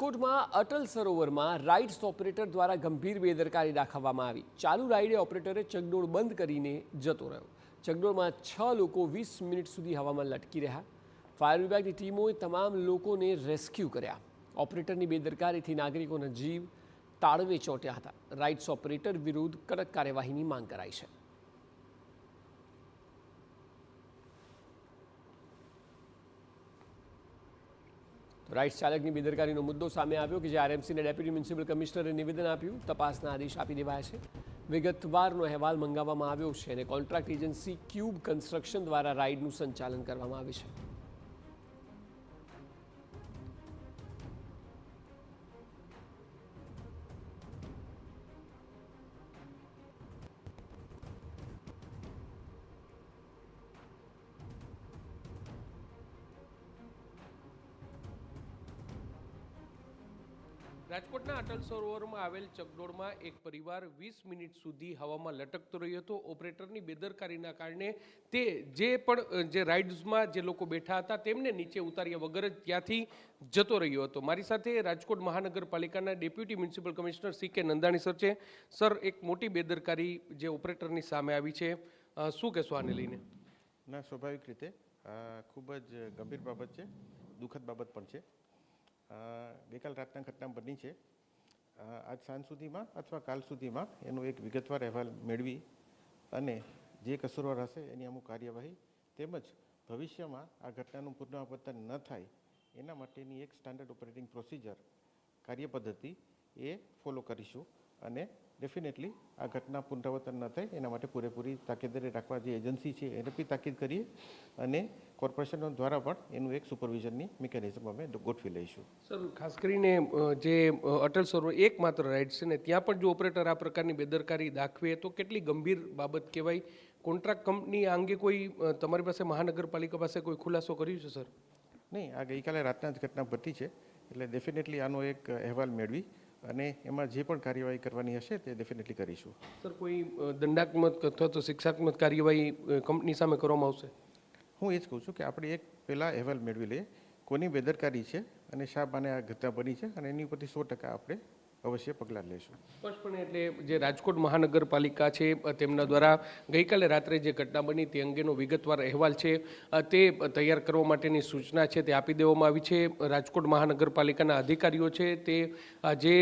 રાજકોટમાં Atal સરોવરમાં rides operator દ્વારા ગંભીર બેદરકારી દાખવવામાં આવી। ચાલુ રાઇડે ઓપરેટરે ચકડોળ બંધ કરીને જતો રહ્યો। ચકડોળમાં 6 લોકો 20 મિનિટ સુધી હવામાં લટકી રહ્યા। ફાયર વિભાગની ટીમોએ તમામ લોકોને રેસ્ક્યુ કર્યા। ઓપરેટરની બેદરકારીથી નાગરિકોના જીવ તાળવે ચોંટ્યા હતા। રાઇડ્સ ઓપરેટર વિરુદ્ધ કડક કાર્યવાહીની માંગ કરાઈ છે। રાઇડ્સ ચાલકની બેદરકારીનો મુદ્દો સામે આવ્યો કે જે આરએમસીના ડેપ્યુટી મ્યુનિસિપલ કમિશનરે નિવેદન આપ્યું। તપાસના આદેશ આપી દેવાયા છે। વિગતવારનો અહેવાલ મંગાવવામાં આવ્યો છે અને કોન્ટ્રાક્ટ એજન્સી ક્યુબ કન્સ્ટ્રક્શન દ્વારા રાઇડનું સંચાલન કરવામાં આવે છે। રાજકોટના અટલ સરોવરમાં આવેલ ચકડોળમાં એક પરિવાર 20 મિનિટ સુધી હવામાં લટકતો રહ્યો હતો। ઓપરેટરની બેદરકારીના કારણે તે જે રાઇડ્સમાં જે લોકો બેઠા હતા તેમને નીચે ઉતાર્યા વગર જ ત્યાંથી જતો રહ્યો હતો। મારી સાથે રાજકોટ મહાનગરપાલિકાના deputy municipal commissioner CK Nandani sir છે। સર, એક મોટી બેદરકારી જે ઓપરેટરની સામે આવી છે, શું કહેશો આને લઈને? ના, સ્વાભાવિક રીતે ખૂબ જ ગંભીર બાબત છે, દુઃખદ બાબત પણ છે। ગઈકાલ રાતના ઘટના બની છે। આજ સાંજ સુધીમાં અથવા કાલ સુધીમાં એનો એક વિગતવાર અહેવાલ મેળવી અને જે કસૂરવાર હશે એની અમુક કાર્યવાહી તેમજ ભવિષ્યમાં આ ઘટનાનું પુનરાવર્તન ન થાય એના માટેની એક સ્ટાન્ડર્ડ ઓપરેટિંગ પ્રોસિજર કાર્યપદ્ધતિ એ ફોલો કરીશું અને ડેફિનેટલી આ ઘટના પુનરાવર્તન ન થાય એના માટે પૂરેપૂરી તાકીદારી રાખવા જે એજન્સી છે એને બી તાકીદ કરીએ અને કોર્પોરેશનો દ્વારા પણ એનું એક સુપરવિઝનની મિકેનિઝમ અમે ગોઠવી લઈશું। સર, ખાસ કરીને જે અટલ સરોવર એકમાત્ર રાઇડ છે ને ત્યાં પણ જો ઓપરેટર આ પ્રકારની બેદરકારી દાખવે તો કેટલી ગંભીર બાબત કહેવાય। કોન્ટ્રાક્ટ કંપની આ અંગે કોઈ તમારી પાસે મહાનગરપાલિકા પાસે કોઈ ખુલાસો કર્યો છે સર? નહીં, આ ગઈકાલે રાતના જ ઘટના બની છે એટલે ડેફિનેટલી આનો એક અહેવાલ મેળવી અને એમાં જે પણ કાર્યવાહી કરવાની હશે તે ડેફિનેટલી કરીશું। સર, કોઈ દંડાત્મક અથવા તો શિક્ષાત્મક કાર્યવાહી કંપની સામે કરવામાં આવશે? હું એ જ કહું છું કે આપણે એક પહેલાં અહેવાલ મેળવી લઈએ કોની બેદરકારી છે અને શા બાને આ ઘટના બની છે અને એની ઉપરથી 100% આપણે અવશ્ય પગલાં લઈશું। સ્પષ્ટપણે એટલે જે રાજકોટ મહાનગરપાલિકા છે તેમના દ્વારા ગઈકાલે રાત્રે જે ઘટના બની તે અંગેનો વિગતવાર અહેવાલ છે તે તૈયાર કરવા માટેની સૂચના છે તે આપી દેવામાં આવી છે। રાજકોટ મહાનગરપાલિકાના અધિકારીઓ છે તે જે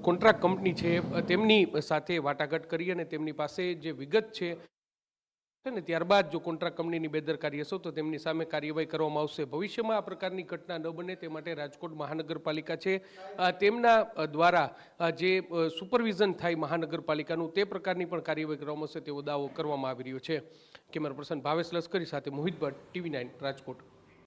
કોન્ટ્રાક્ટ કંપની છે તેમની સાથે વાટાઘાટ કરી અને તેમની પાસે જે વિગત છે ને ત્યારબાદ જો કોન્ટ્રાક્ટ કંપનીની બેદરકારી હશે તો તેમની સામે કાર્યવાહી કરવામાં આવશે। ભવિષ્યમાં આ પ્રકારની ઘટના ન બને તે માટે રાજકોટ મહાનગરપાલિકા છે તેમના દ્વારા જે સુપરવિઝન થાય મહાનગરપાલિકાનું તે પ્રકારની પણ કાર્યવાહી કરવામાં આવશે તેવો દાવો કરવામાં આવી રહ્યો છે। કેમેરા પર્સન ભાવેશ લશ્કરી સાથે મોહિત ભટ્ટ, TV9 રાજકોટ।